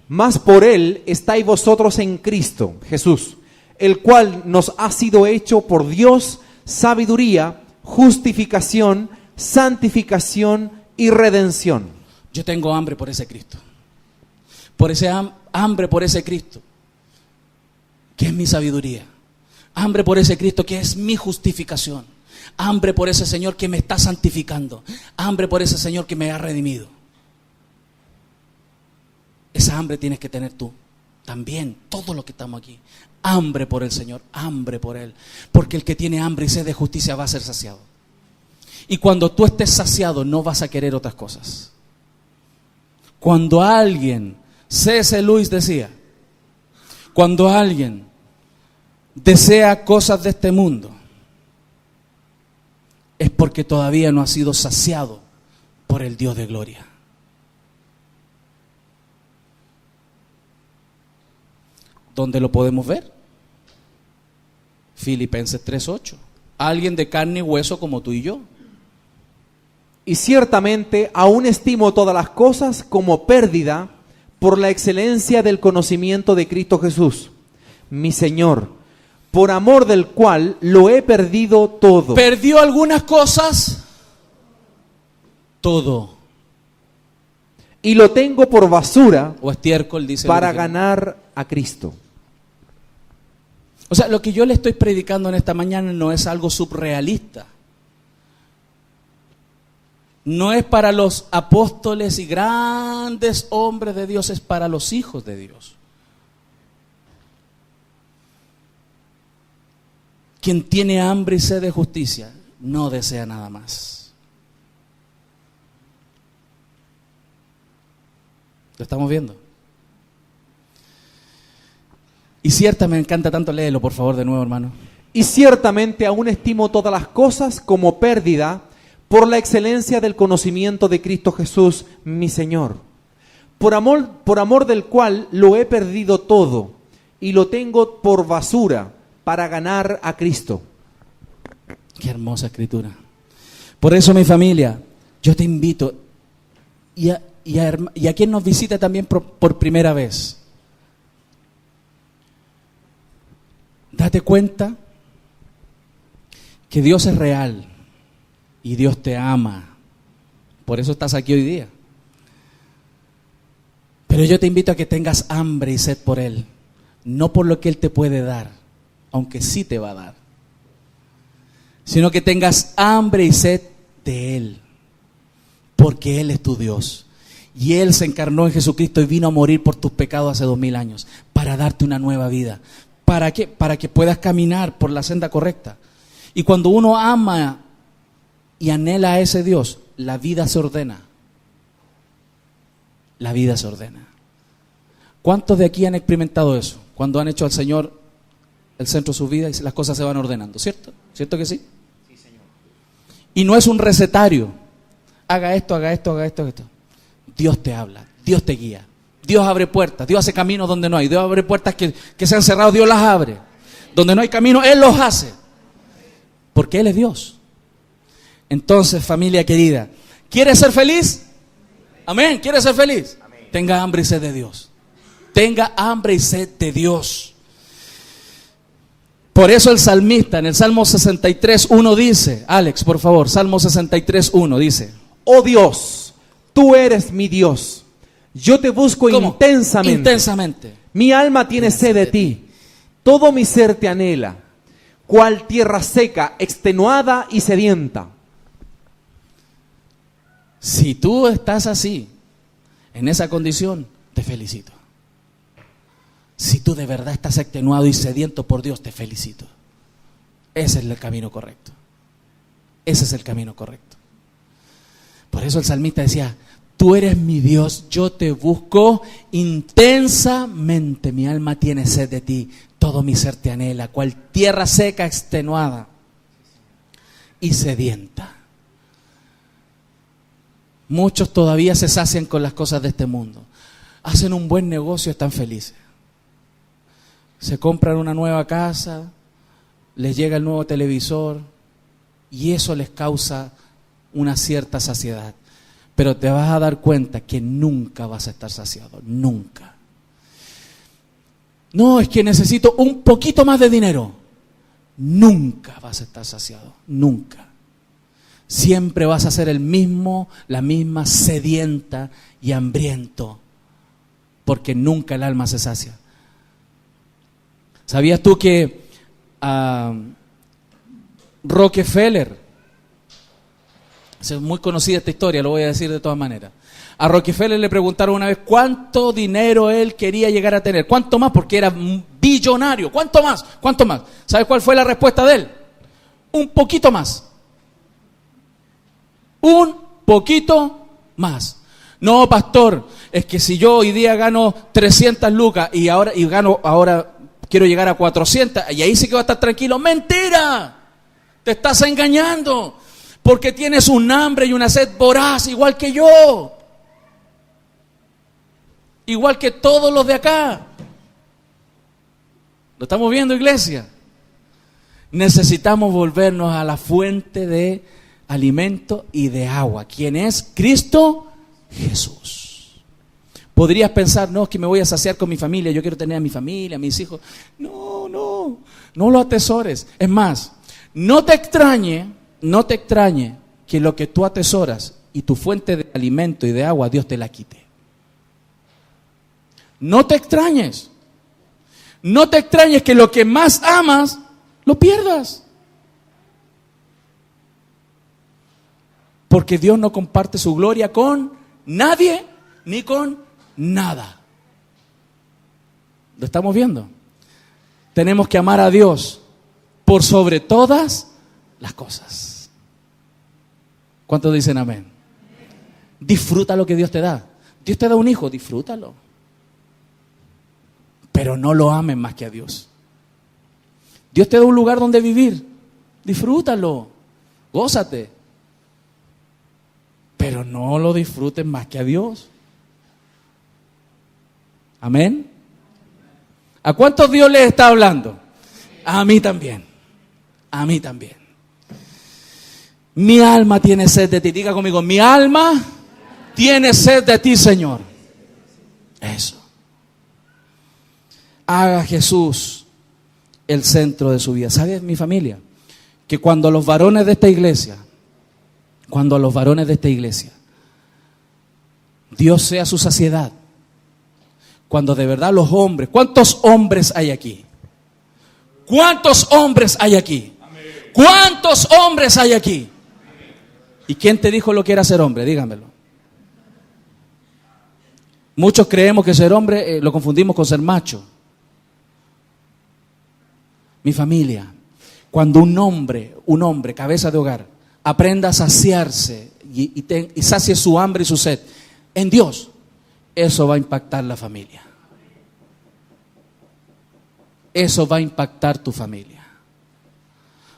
Mas por Él estáis vosotros en Cristo Jesús, el cual nos ha sido hecho por Dios sabiduría, justificación, santificación y redención. Yo tengo hambre por ese Cristo. Por ese hambre por ese Cristo, que es mi sabiduría. Hambre por ese Cristo que es mi justificación. Hambre por ese Señor que me está santificando. Hambre por ese Señor que me ha redimido. Esa hambre tienes que tener tú también, todos los que estamos aquí. Hambre por el Señor, hambre por Él. Porque el que tiene hambre y sed de justicia va a ser saciado. Y cuando tú estés saciado no vas a querer otras cosas. Cuando alguien, C.S. Lewis decía, cuando alguien desea cosas de este mundo, es porque todavía no ha sido saciado por el Dios de gloria. ¿Dónde lo podemos ver? Filipenses 3:8. Alguien de carne y hueso como tú y yo. Y ciertamente aún estimo todas las cosas como pérdida por la excelencia del conocimiento de Cristo Jesús, mi Señor, por amor del cual lo he perdido todo. ¿Perdió algunas cosas? Todo. Y lo tengo por basura o estiércol, dice para ganar a Cristo. O sea, lo que yo le estoy predicando en esta mañana no es algo surrealista. No es para los apóstoles y grandes hombres de Dios, es para los hijos de Dios. Quien tiene hambre y sed de justicia no desea nada más. ¿Lo estamos viendo? Y ciertamente, me encanta tanto, léelo por favor de nuevo, hermano. Y ciertamente aún estimo todas las cosas como pérdida por la excelencia del conocimiento de Cristo Jesús, mi Señor, por amor del cual lo he perdido todo y lo tengo por basura para ganar a Cristo. Qué hermosa escritura. Por eso, mi familia, yo te invito, y a quien nos visita también por primera vez, date cuenta que Dios es real y Dios te ama. Por eso estás aquí hoy día. Pero yo te invito a que tengas hambre y sed por Él, no por lo que Él te puede dar, aunque sí te va a dar, sino que tengas hambre y sed de Él, porque Él es tu Dios. Y Él se encarnó en Jesucristo y vino a morir por tus pecados hace 2000 años, para darte una nueva vida. ¿Para qué? Para que puedas caminar por la senda correcta. Y cuando uno ama y anhela a ese Dios, la vida se ordena. La vida se ordena. ¿Cuántos de aquí han experimentado eso? Cuando han hecho al Señor el centro de su vida y las cosas se van ordenando, ¿cierto? ¿Cierto que sí? Sí, Señor. Y no es un recetario. Haga esto, haga esto, haga esto, haga esto. Dios te habla. Dios te guía. Dios abre puertas, Dios hace caminos donde no hay. Dios abre puertas que se han cerrado, Dios las abre. Donde no hay camino, Él los hace. Porque Él es Dios. Entonces, familia querida, ¿quieres ser feliz? Amén. ¿Quieres ser feliz? Amén. Tenga hambre y sed de Dios. Tenga hambre y sed de Dios. Por eso el salmista en el Salmo 63:1 dice, Alex, por favor, Salmo 63:1 dice: Oh Dios, tú eres mi Dios. Yo te busco intensamente. Intensamente. Mi alma tiene sed de ti. Todo mi ser te anhela. Cual tierra seca, extenuada y sedienta. Si tú estás así, en esa condición, te felicito. Si tú de verdad estás extenuado y sediento por Dios, te felicito. Ese es el camino correcto. Ese es el camino correcto. Por eso el salmista decía: tú eres mi Dios, yo te busco intensamente. Mi alma tiene sed de ti, todo mi ser te anhela, cual tierra seca, extenuada y sedienta. Muchos todavía se sacian con las cosas de este mundo. Hacen un buen negocio, están felices. Se compran una nueva casa, les llega el nuevo televisor y eso les causa una cierta saciedad. Pero te vas a dar cuenta que nunca vas a estar saciado, nunca. No, es que necesito un poquito más de dinero. Nunca vas a estar saciado, nunca. Siempre vas a ser el mismo, la misma sedienta y hambriento, porque nunca el alma se sacia. ¿Sabías tú que Rockefeller, es muy conocida esta historia, lo voy a decir de todas maneras. A Rockefeller le preguntaron una vez cuánto dinero él quería llegar a tener. ¿Cuánto más? Porque era billonario. ¿Cuánto más? ¿Cuánto más? ¿Sabes cuál fue la respuesta de él? Un poquito más. Un poquito más. No, pastor, es que si yo hoy día gano 300 lucas y ahora quiero llegar a 400 y ahí sí que va a estar tranquilo. ¡Mentira! Te estás engañando. Porque tienes un hambre y una sed voraz, igual que yo. Igual que todos los de acá. ¿Lo estamos viendo, iglesia? Necesitamos volvernos a la fuente de alimento y de agua. ¿Quién es? Cristo Jesús. Podrías pensar, no, es que me voy a saciar con mi familia, yo quiero tener a mi familia, a mis hijos. No lo atesores. Es más, no te extrañe que lo que tú atesoras y tu fuente de alimento y de agua, Dios te la quite. No te extrañes. No te extrañes que lo que más amas, lo pierdas. Porque Dios no comparte su gloria con nadie ni con nada. ¿Lo estamos viendo? Tenemos que amar a Dios por sobre todas las cosas. ¿Cuántos dicen amén? Disfruta lo que Dios te da. Dios te da un hijo, disfrútalo. Pero no lo ames más que a Dios. Dios te da un lugar donde vivir, disfrútalo, gózate. Pero no lo disfrutes más que a Dios. Amén. ¿A cuántos Dios les está hablando? A mí también. A mí también. Mi alma tiene sed de ti. Diga conmigo, mi alma tiene sed de ti, Señor. Eso. Haga Jesús el centro de su vida. ¿Sabes, mi familia? Que cuando a los varones de esta iglesia, Dios sea su saciedad, cuando de verdad los hombres, ¿cuántos hombres hay aquí? ¿Cuántos hombres hay aquí? ¿Cuántos hombres hay aquí? ¿Y quién te dijo lo que era ser hombre? Díganmelo. Muchos creemos que ser hombre lo confundimos con ser macho. Mi familia, cuando un hombre, cabeza de hogar, aprenda a saciarse y sacie su hambre y su sed en Dios, eso va a impactar la familia. Eso va a impactar tu familia.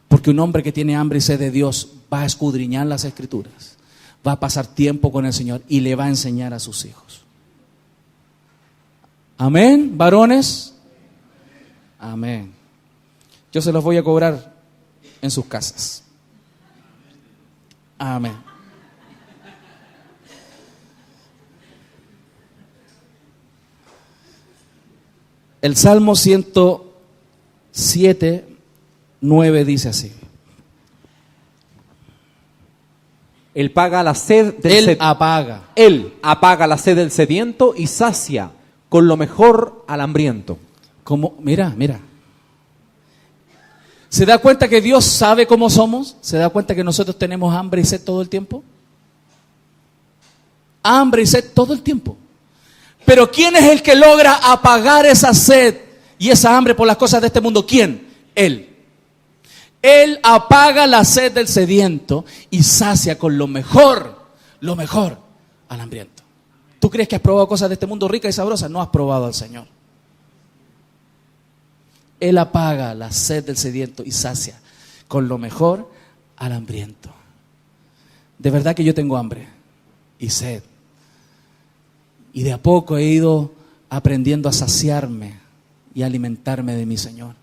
Porque un hombre que tiene hambre y sed de Dios va a escudriñar las Escrituras, va a pasar tiempo con el Señor y le va a enseñar a sus hijos. Amén, varones. Amén. Yo se los voy a cobrar en sus casas. Amén. El Salmo 107, 9 dice así. Él paga la sed del Él apaga la sed del sediento y sacia con lo mejor al hambriento. Como, mira. ¿Se da cuenta que Dios sabe cómo somos? ¿Se da cuenta que nosotros tenemos hambre y sed todo el tiempo? Hambre y sed todo el tiempo. Pero ¿quién es el que logra apagar esa sed y esa hambre por las cosas de este mundo? ¿Quién? Él. Él apaga la sed del sediento y sacia con lo mejor al hambriento. ¿Tú crees que has probado cosas de este mundo ricas y sabrosas? No has probado al Señor. Él apaga la sed del sediento y sacia con lo mejor al hambriento. De verdad que yo tengo hambre y sed. Y de a poco he ido aprendiendo a saciarme y a alimentarme de mi Señor.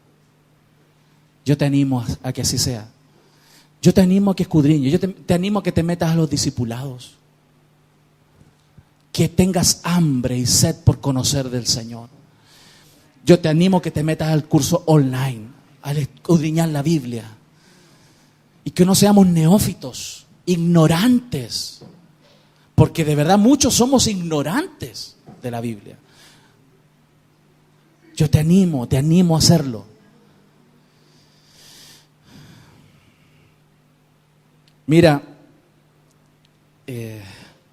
Yo te animo a que así sea. Yo te animo a que escudriñes. Yo te animo a que te metas a los discipulados. Que tengas hambre y sed por conocer del Señor. Yo te animo a que te metas al curso online, al escudriñar la Biblia. Y que no seamos neófitos, ignorantes. Porque de verdad muchos somos ignorantes de la Biblia. Yo te animo a hacerlo. Mira,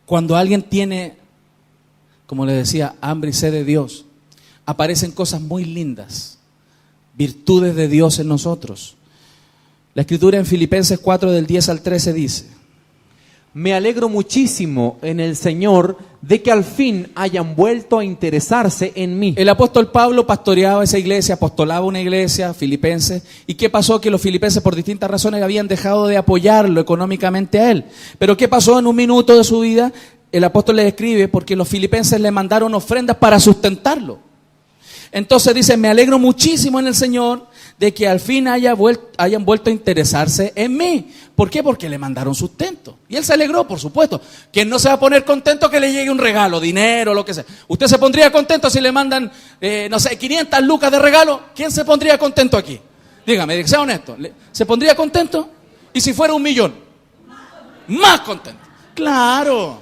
cuando alguien tiene, como le decía, hambre y sed de Dios, aparecen cosas muy lindas, virtudes de Dios en nosotros. La Escritura en Filipenses 4 del 10 al 13 dice: Me alegro muchísimo en el Señor de que al fin hayan vuelto a interesarse en mí. El apóstol Pablo pastoreaba esa iglesia, apostolaba una iglesia, Filipenses. ¿Y qué pasó? Que los filipenses por distintas razones habían dejado de apoyarlo económicamente a él. Pero ¿qué pasó? En un minuto de su vida, el apóstol le escribe porque los filipenses le mandaron ofrendas para sustentarlo. Entonces dice: me alegro muchísimo en el Señor de que al fin hayan vuelto a interesarse en mí. ¿Por qué? Porque le mandaron sustento. Y él se alegró, por supuesto. ¿Quién no se va a poner contento que le llegue un regalo, dinero, lo que sea? ¿Usted se pondría contento si le mandan, 500 lucas de regalo? ¿Quién se pondría contento aquí? Dígame, sea honesto. ¿Se pondría contento? ¿Y si fuera 1 millón? Más contento. Claro.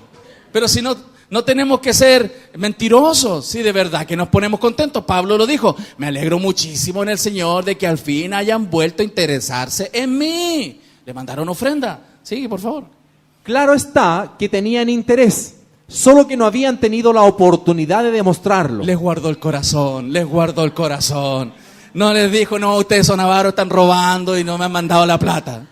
Pero si no tenemos que ser mentirosos, sí, de verdad que nos ponemos contentos. Pablo lo dijo: me alegro muchísimo en el Señor de que al fin hayan vuelto a interesarse en mí. Le mandaron ofrenda. Sí, por favor. Claro está que tenían interés, solo que no habían tenido la oportunidad de demostrarlo. Les guardó el corazón. No les dijo: no, ustedes son avaros, están robando y no me han mandado la plata.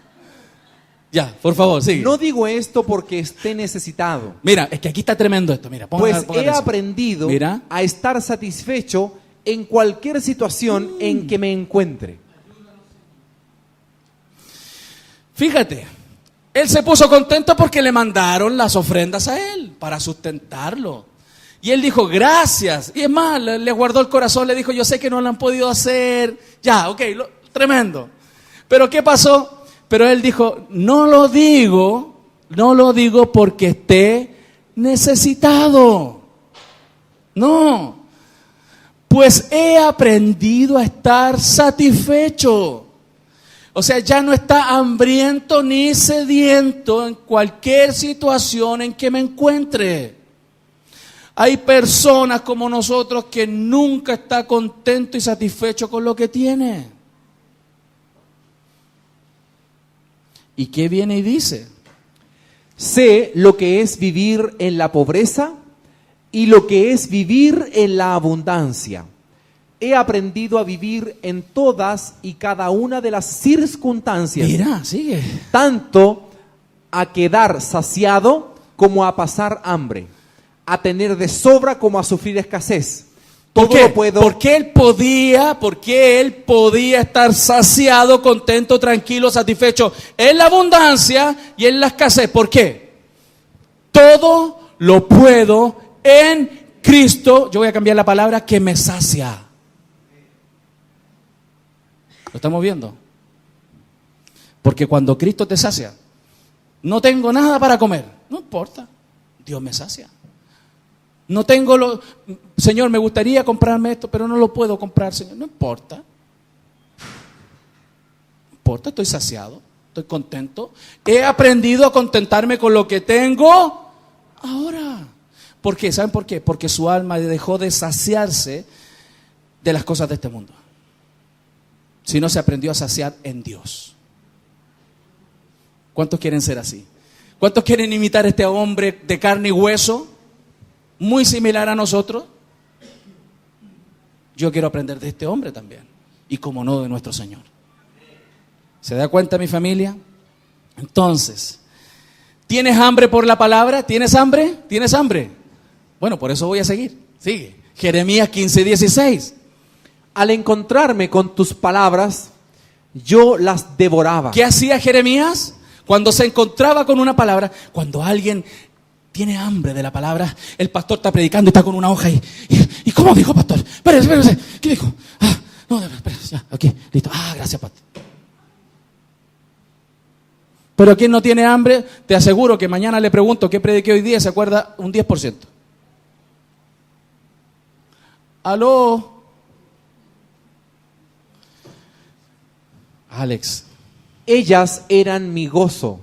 Ya, por favor, sigue. No digo esto porque esté necesitado. Mira, es que aquí está tremendo esto. Mira, pues he aprendido a estar satisfecho en cualquier situación en que me encuentre. Fíjate, él se puso contento porque le mandaron las ofrendas a él para sustentarlo. Y él dijo: gracias. Y es más, le guardó el corazón, le dijo: yo sé que no lo han podido hacer. Ya, ok, tremendo. Pero ¿qué pasó? Pero él dijo: no lo digo porque esté necesitado. No, pues he aprendido a estar satisfecho. O sea, ya no está hambriento ni sediento en cualquier situación en que me encuentre. Hay personas como nosotros que nunca está contento y satisfecho con lo que tiene. ¿Y qué viene y dice? Sé lo que es vivir en la pobreza y lo que es vivir en la abundancia. He aprendido a vivir en todas y cada una de las circunstancias. Mira, sigue. Tanto a quedar saciado como a pasar hambre, a tener de sobra como a sufrir escasez. ¿Por qué? Lo puedo. Porque él podía estar saciado, contento, tranquilo, satisfecho en la abundancia y en la escasez. ¿Por qué? Todo lo puedo en Cristo, yo voy a cambiar la palabra, que me sacia. ¿Lo estamos viendo? Porque cuando Cristo te sacia, no tengo nada para comer, no importa, Dios me sacia. No tengo Señor, me gustaría comprarme esto, pero no lo puedo comprar, Señor, no importa. No importa, estoy saciado, estoy contento. He aprendido a contentarme con lo que tengo ahora. ¿Por qué? ¿Saben por qué? Porque su alma dejó de saciarse de las cosas de este mundo. Si no, se aprendió a saciar en Dios. ¿Cuántos quieren ser así? ¿Cuántos quieren imitar a este hombre de carne y hueso? Muy similar a nosotros. Yo quiero aprender de este hombre también. Y como no, de nuestro Señor. ¿Se da cuenta, mi familia? Entonces, ¿tienes hambre por la palabra? ¿Tienes hambre? ¿Tienes hambre? Bueno, por eso voy a seguir. Sigue. Jeremías 15:16. Al encontrarme con tus palabras, yo las devoraba. ¿Qué hacía Jeremías? Cuando se encontraba con una palabra, cuando alguien tiene hambre de la palabra, el pastor está predicando y está con una hoja ¿y cómo dijo, pastor? Espérese, ¿qué dijo? No, espérese, ya, ok, listo. Gracias, pastor. Pero quien no tiene hambre, te aseguro que mañana le pregunto qué prediqué hoy día, se acuerda un 10%. ¿Aló? Alex. Ellas eran mi gozo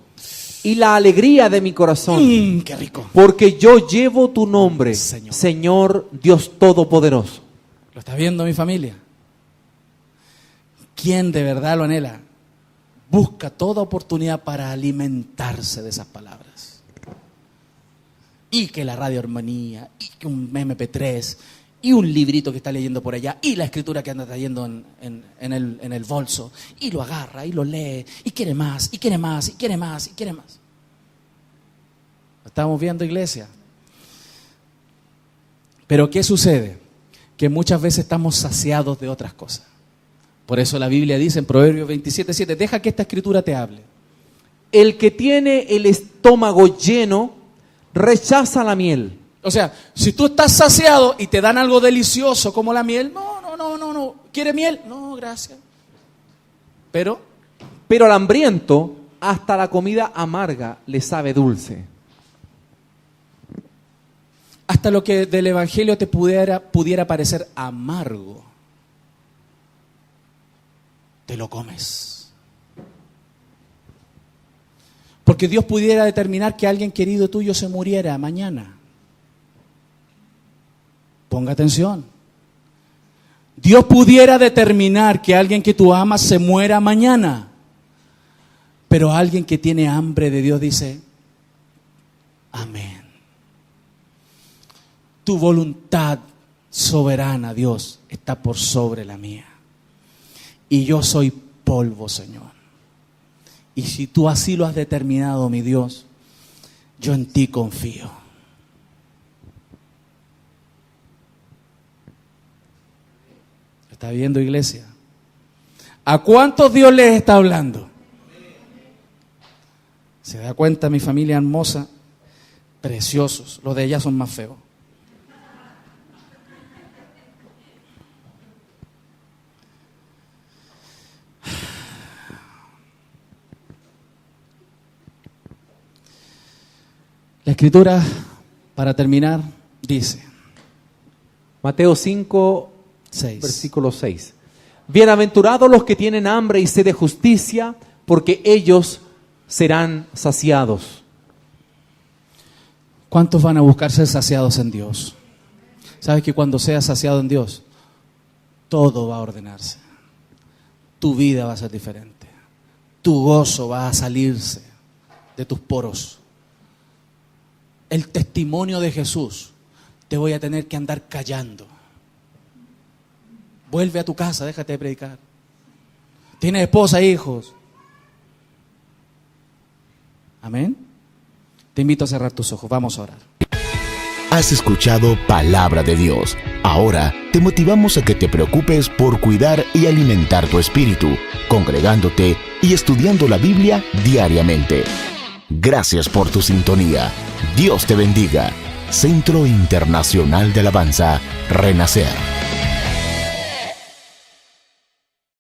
y la alegría de mi corazón. ¡Qué rico! Porque yo llevo tu nombre, Señor Dios Todopoderoso. ¿Lo está viendo, mi familia? ¿Quién de verdad lo anhela? Busca toda oportunidad para alimentarse de esas palabras. Y que la radio Armonía, y que un MP3, y un librito que está leyendo por allá, y la escritura que anda trayendo en el bolso, y lo agarra, y lo lee, y quiere más, y quiere más, y quiere más, y quiere más. ¿Lo estamos viendo, iglesia? Pero ¿qué sucede? Que muchas veces estamos saciados de otras cosas. Por eso la Biblia dice en Proverbios 27:7, deja que esta escritura te hable. El que tiene el estómago lleno, rechaza la miel. O sea, si tú estás saciado y te dan algo delicioso como la miel, no. ¿Quiere miel? No, gracias. Pero al hambriento, hasta la comida amarga le sabe dulce. Hasta lo que del Evangelio te pudiera parecer amargo, te lo comes. Porque Dios pudiera determinar que alguien querido tuyo se muriera mañana. Ponga atención. Dios pudiera determinar que alguien que tú amas se muera mañana. Pero alguien que tiene hambre de Dios dice, amén. Tu voluntad soberana, Dios, está por sobre la mía. Y yo soy polvo, Señor. Y si tú así lo has determinado, mi Dios, yo en ti confío. ¿Está viendo, iglesia? ¿A cuántos Dios les está hablando? ¿Se da cuenta, mi familia hermosa? Preciosos. Los de ella son más feos. La Escritura, para terminar, dice, Mateo 5, 6. versículo 6. Bienaventurados los que tienen hambre y sed de justicia, porque ellos serán saciados. ¿Cuántos van a buscar ser saciados en Dios? ¿Sabes que cuando seas saciado en Dios, todo va a ordenarse? Tu vida va a ser diferente. Tu gozo va a salirse de tus poros. El testimonio de Jesús te voy a tener que andar callando. Vuelve a tu casa, déjate de predicar. Tienes esposa, hijos. Amén. Te invito a cerrar tus ojos, vamos a orar. Has escuchado Palabra de Dios. Ahora te motivamos a que te preocupes por cuidar y alimentar tu espíritu, congregándote y estudiando la Biblia diariamente. Gracias por tu sintonía. Dios te bendiga. Centro Internacional de Alabanza, Renacer.